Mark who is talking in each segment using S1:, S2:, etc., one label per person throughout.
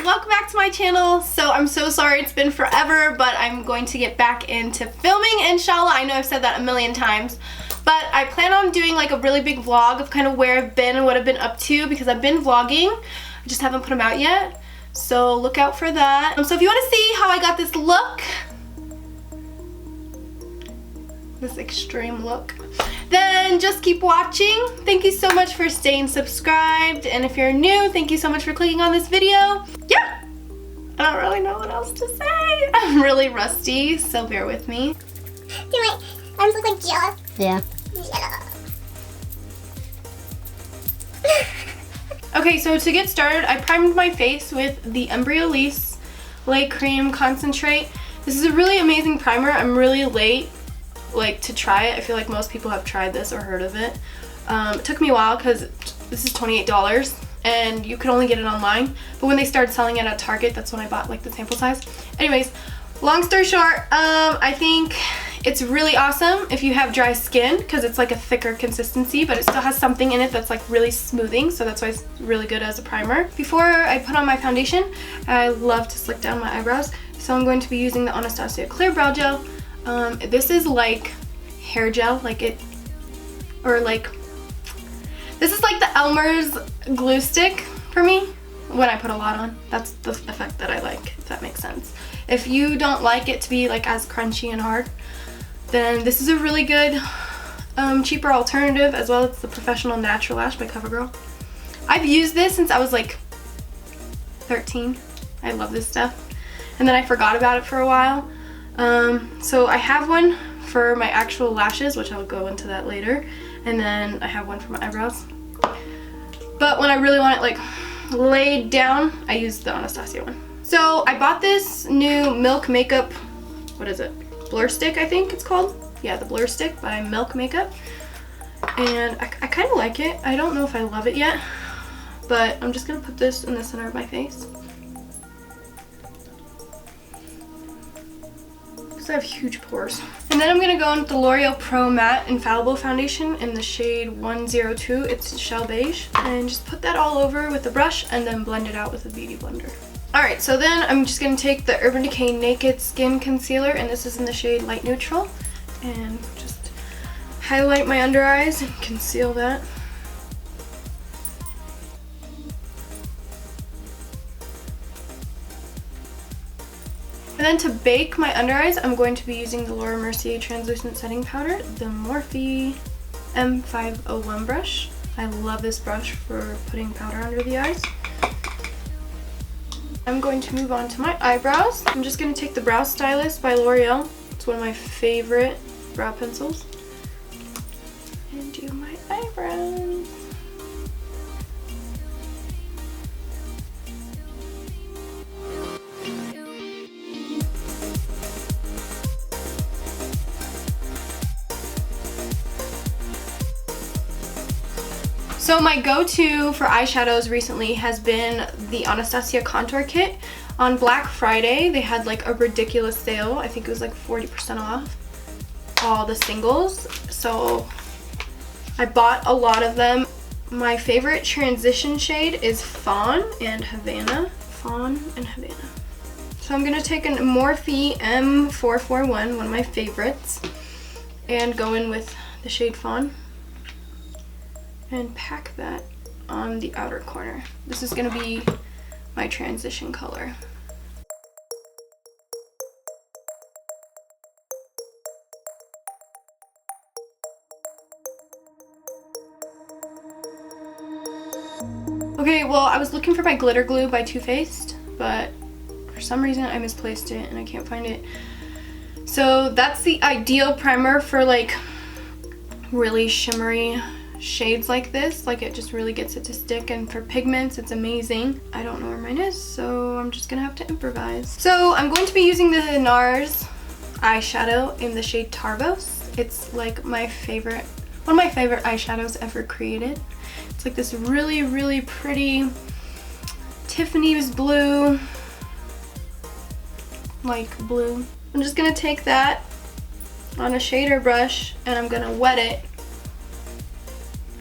S1: welcome back to my channel. So I'm so sorry it's been forever, but I'm going to get back into filming, inshallah. I know I've said that a million times, but I plan on doing like a really big vlog of kind of where I've been and what I've been up to, because I've been vlogging. I just haven't put them out yet, so look out for that. So if you want to see how I got this look, this extreme look, then just keep watching. Thank you so much for staying subscribed, and if you're new, thank you so much for clicking on this video. Yeah, I don't really know what else to say. I'm really rusty, so bear with me.
S2: Do my arms look like jello?
S3: Yeah.
S2: Jello.
S1: Okay, so to get started, I primed my face with the Embryolisse Lait Cream Concentrate. This is a really amazing primer. I'm really late to try it. I feel like most people have tried this or heard of it. It took me a while because this is $28 and you could only get it online, but when they started selling it at Target, that's when I bought like the sample size. Anyways, long story short, I think it's really awesome if you have dry skin because it's like a thicker consistency, but it still has something in it that's like really smoothing, so that's why it's really good as a primer. Before I put on my foundation, I love to slick down my eyebrows, so I'm going to be using the Anastasia Clear Brow Gel. This is like hair gel, this is like the Elmer's glue stick for me when I put a lot on. That's the effect that I like, if that makes sense. If you don't like it to be like as crunchy and hard, then this is a really good cheaper alternative, as well as the Professional Natural Lash by CoverGirl. I've used this since I was like 13. I love this stuff, and then I forgot about it for a while. So I have one for my actual lashes, which I'll go into that later, and then I have one for my eyebrows. But when I really want it like laid down, I use the Anastasia one. So I bought this new Milk Makeup, what is it? Blur Stick, I think it's called. Yeah, the Blur Stick by Milk Makeup. And I kind of like it. I don't know if I love it yet, but I'm just gonna put this in the center of my face. I have huge pores. And then I'm going to go in with the L'Oreal Pro Matte Infallible Foundation in the shade 102. It's Shell Beige. And just put that all over with a brush and then blend it out with a beauty blender. Alright, so then I'm just going to take the Urban Decay Naked Skin Concealer, and this is in the shade Light Neutral, and just highlight my under eyes and conceal that. And then to bake my under eyes, I'm going to be using the Laura Mercier Translucent Setting Powder, the Morphe M501 brush. I love this brush for putting powder under the eyes. I'm going to move on to my eyebrows. I'm just going to take the Brow Stylist by L'Oreal. It's one of my favorite brow pencils. And do my eyebrows. So my go-to for eyeshadows recently has been the Anastasia Contour Kit. On Black Friday, they had like a ridiculous sale. I think it was like 40% off all the singles. So I bought a lot of them. My favorite transition shade is Fawn and Havana. Fawn and Havana. So I'm gonna take a Morphe M441, one of my favorites, and go in with the shade Fawn and pack that on the outer corner. This is gonna be my transition color. Okay, well, I was looking for my glitter glue by Too Faced, but for some reason I misplaced it and I can't find it. So that's the ideal primer for like really shimmery shades like this. Like, it just really gets it to stick, and for pigments it's amazing. I don't know where mine is, so I'm just gonna have to improvise. So I'm going to be using the NARS eyeshadow in the shade Targos. It's like my favorite, one of my favorite eyeshadows ever created. It's like this really, really pretty Tiffany's blue, like blue. I'm just gonna take that on a shader brush and I'm gonna wet it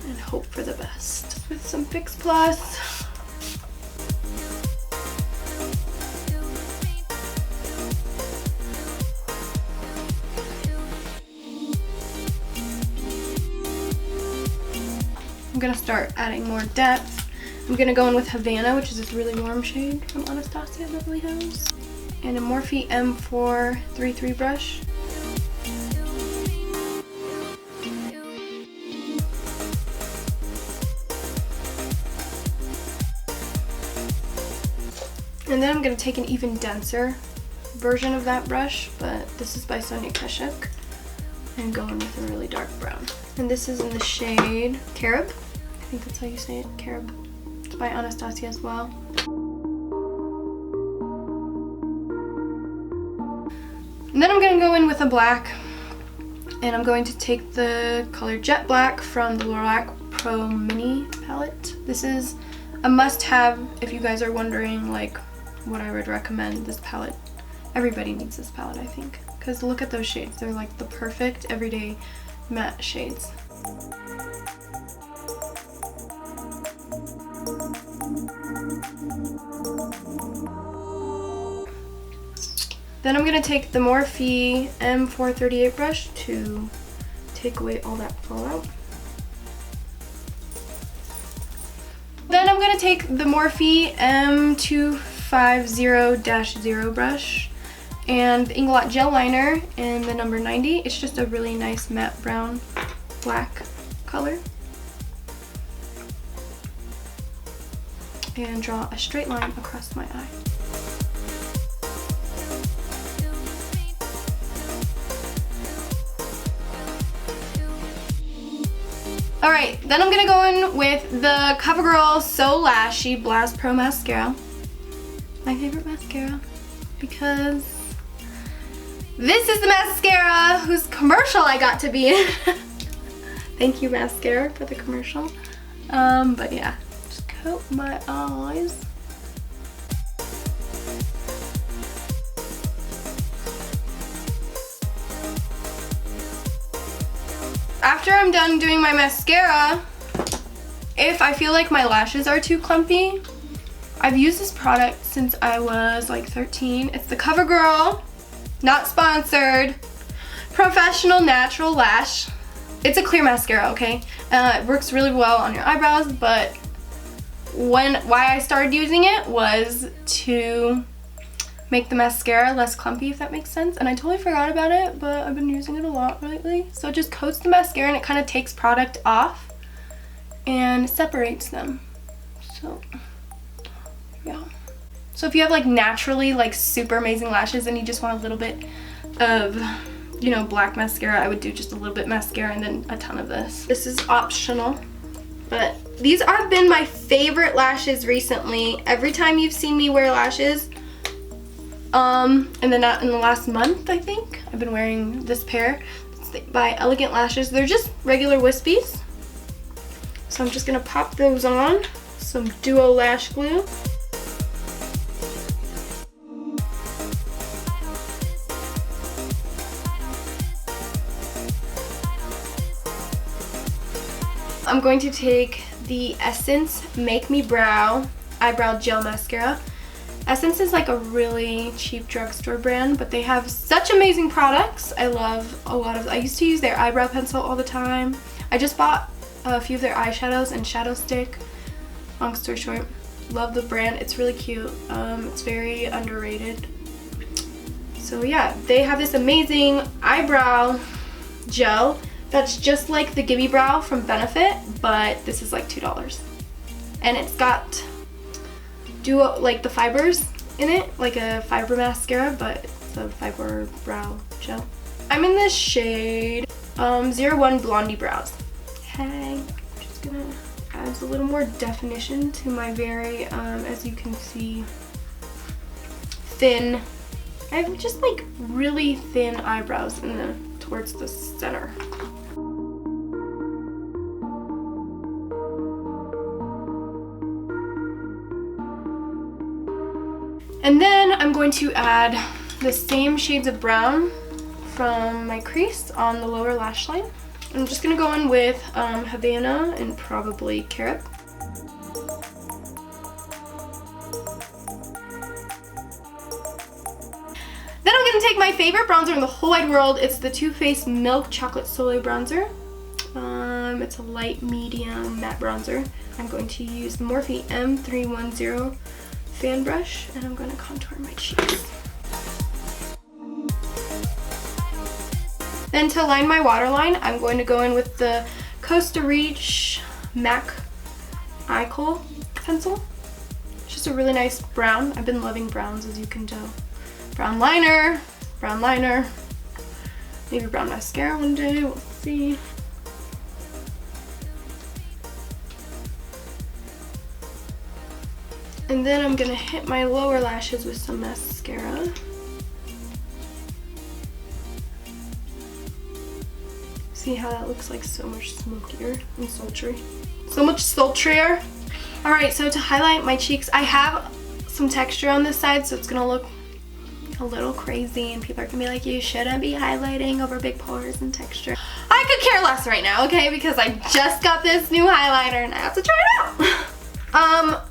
S1: and hope for the best with some Fix Plus. I'm gonna start adding more depth. I'm gonna go in with Havana, which is this really warm shade from Anastasia Beverly Hills, and a Morphe M433 brush. And then I'm going to take an even denser version of that brush, but this is by Sonia Kashuk, and go in with a really dark brown. And this is in the shade Carob. I think that's how you say it, Carob. It's by Anastasia as well. And then I'm going to go in with a black, and I'm going to take the color Jet Black from the Lorac Pro Mini palette. This is a must-have if you guys are wondering like what I would recommend this palette. Everybody needs this palette, I think, because look at those shades. They're like the perfect everyday matte shades. Then I'm going to take the Morphe M438 brush to take away all that fallout. Then I'm going to take the Morphe M250-0 brush and the Inglot gel liner in the number 90. It's just a really nice matte brown black color. And draw a straight line across my eye. Alright, then I'm going to go in with the CoverGirl So Lashy Blast Pro Mascara. My favorite mascara, because this is the mascara whose commercial I got to be in. Thank you, mascara, for the commercial. But yeah, just coat my eyes. After I'm done doing my mascara, if I feel like my lashes are too clumpy, I've used this product since I was like 13. It's the CoverGirl, not sponsored, Professional Natural Lash. It's a clear mascara, okay? It works really well on your eyebrows, but why I started using it was to make the mascara less clumpy, if that makes sense. And I totally forgot about it, but I've been using it a lot lately. So it just coats the mascara and it kind of takes product off and separates them. So yeah. So if you have like naturally like super amazing lashes and you just want a little bit of, you know, black mascara, I would do just a little bit mascara and then a ton of this. This is optional, but these have been my favorite lashes recently. Every time you've seen me wear lashes, and then in the last month, I think, I've been wearing this pair. It's by Elegant Lashes. They're just regular wispies. So I'm just gonna pop those on. Some Duo Lash Glue. I'm going to take the Essence Make Me Brow Eyebrow Gel Mascara. Essence is like a really cheap drugstore brand, but they have such amazing products. I love a lot of, I used to use their eyebrow pencil all the time. I just bought a few of their eyeshadows and shadow stick. Long story short, love the brand. It's really cute. It's very underrated. So yeah, they have this amazing eyebrow gel that's just like the Gimme Brow from Benefit, but this is like $2. And it's got duo, like the fibers in it, like a fiber mascara, but it's a fiber brow gel. I'm in this shade 01 Blondie Brows. Hey, I'm just gonna add a little more definition to my very, as you can see, thin. I have just like really thin eyebrows in the towards the center. And then I'm going to add the same shades of brown from my crease on the lower lash line. I'm just going to go in with Havana and probably Carob. Then I'm going to take my favorite bronzer in the whole wide world. It's the Too Faced Milk Chocolate Soleil Bronzer. It's a light medium matte bronzer. I'm going to use the Morphe M310 fan brush, and I'm going to contour my cheeks. Then to line my waterline, I'm going to go in with the Costa Reach MAC Eye Kohl pencil. It's just a really nice brown. I've been loving browns, as you can tell. Brown liner, maybe brown mascara one day, we'll see. And then I'm gonna hit my lower lashes with some mascara. See how that looks like so much smokier and sultry. So much sultrier. All right, so to highlight my cheeks, I have some texture on this side, so it's gonna look a little crazy, and people are gonna be like, you shouldn't be highlighting over big pores and texture. I could care less right now, okay, because I just got this new highlighter and I have to try it out.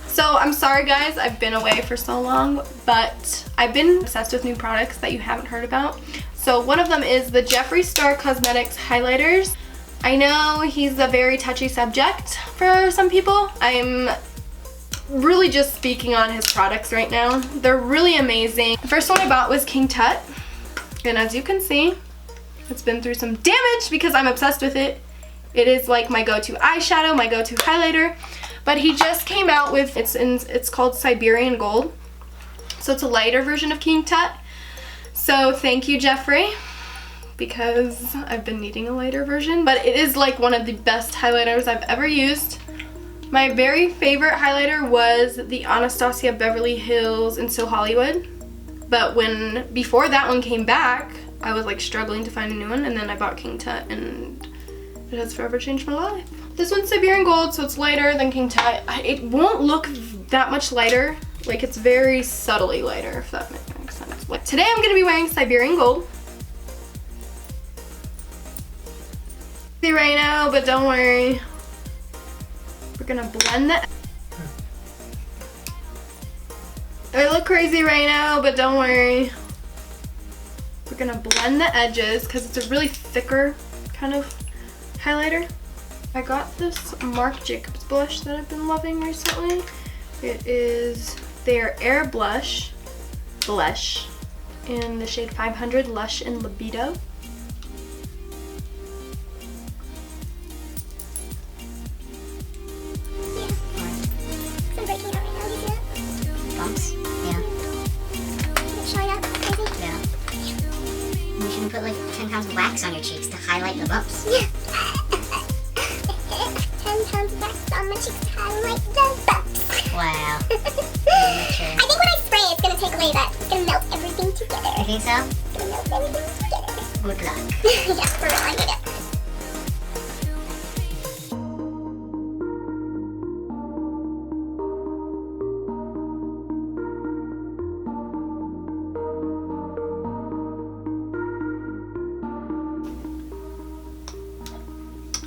S1: So I'm sorry guys, I've been away for so long, but I've been obsessed with new products that you haven't heard about. So one of them is the Jeffree Star Cosmetics highlighters. I know he's a very touchy subject for some people. I'm really just speaking on his products right now. They're really amazing. The first one I bought was King Tut, and as you can see, it's been through some damage because I'm obsessed with it. It is like my go-to eyeshadow, my go-to highlighter, but he just came out with, it's called Siberian Gold. So it's a lighter version of King Tut. So thank you, Jeffree, because I've been needing a lighter version, but it is like one of the best highlighters I've ever used. My very favorite highlighter was the Anastasia Beverly Hills in So Hollywood, but before that one came back, I was like struggling to find a new one, and then I bought King Tut, and it has forever changed my life. This one's Siberian Gold, so it's lighter than King Tut. It won't look that much lighter, like it's very subtly lighter, if that makes sense. Like today I'm gonna be wearing Siberian Gold. See right now, but don't worry. We're gonna blend the... I look crazy right now, but don't worry. We're gonna blend the edges because it's a really thicker kind of highlighter. I got this Marc Jacobs blush that I've been loving recently. It is their Air Blush in the shade 500 Lush and Libido.
S2: Bumps? Yeah. Showing up crazy? Yeah. You shouldn't put like 10 pounds of wax on your cheeks to highlight the bumps. Yeah. 10 pounds of wax on my cheeks to highlight the bumps. Wow. I think when I spray it's gonna take away that. It's gonna melt everything together. You think so? It's gonna melt everything together. Good luck. Yeah, for real, I need it.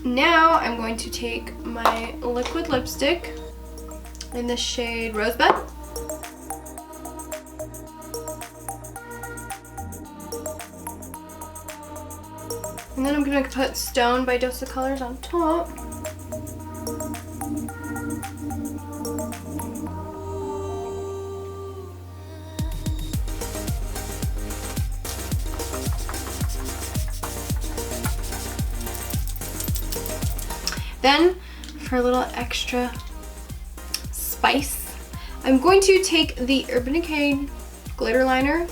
S1: Now I'm going to take my liquid lipstick in the shade Rosebud. And then I'm going to put Stone by Dose of Colors on top. Then, for a little extra spice, I'm going to take the Urban Decay glitter liner,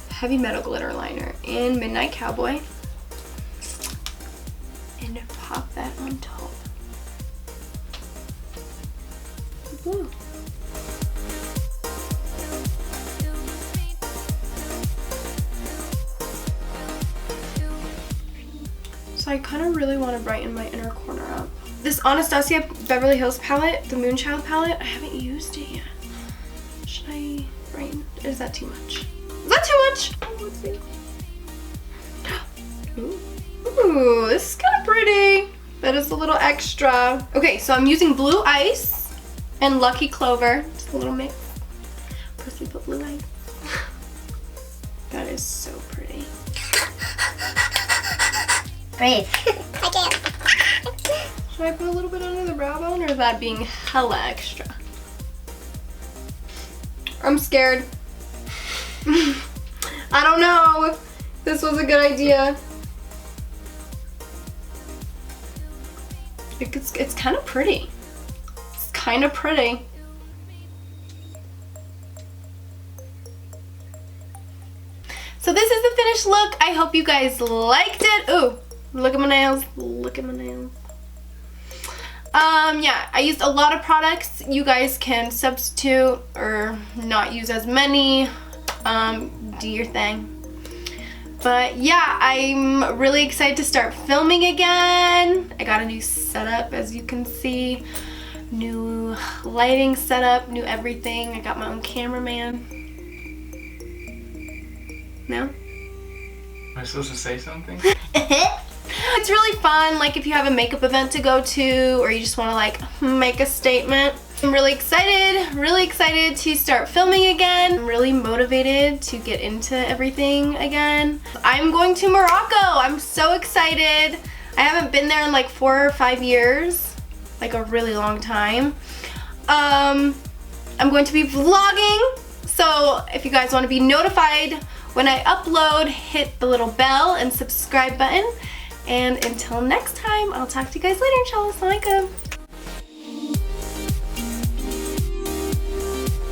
S1: heavy metal glitter liner in Midnight Cowboy, and pop that on top. Woo. So I kind of really want to brighten my inner corner up. This Anastasia Beverly Hills palette, the Moonchild palette, I haven't used it yet. Should I brighten? Is that too much? Is that too much? Oh, let's see. Ooh, this is kind of pretty. That is a little extra. Okay, so I'm using Blue Ice and Lucky Clover. Just a little mix. First we put Blue Ice. That is so pretty.
S2: Breathe. I can't.
S1: Should I put a little bit under the brow bone, or is that being hella extra? I'm scared. I don't know if this was a good idea. It's kind of pretty. It's kind of pretty. So this is the finished look. I hope you guys liked it. Ooh, look at my nails. Look at my nails. Yeah, I used a lot of products. You guys can substitute or not use as many. Do your thing. But yeah, I'm really excited to start filming again. I got a new setup, as you can see. New lighting setup, new everything. I got my own cameraman. No?
S3: Am I supposed to say something?
S1: It's really fun, like if you have a makeup event to go to, or you just want to like make a statement. I'm really excited to start filming again. I'm really motivated to get into everything again. I'm going to Morocco. I'm so excited. I haven't been there in like 4 or 5 years, like a really long time. I'm going to be vlogging, so if you guys want to be notified when I upload, hit the little bell and subscribe button. And until next time, I'll talk to you guys later, inshallah. Assalamu alaikum.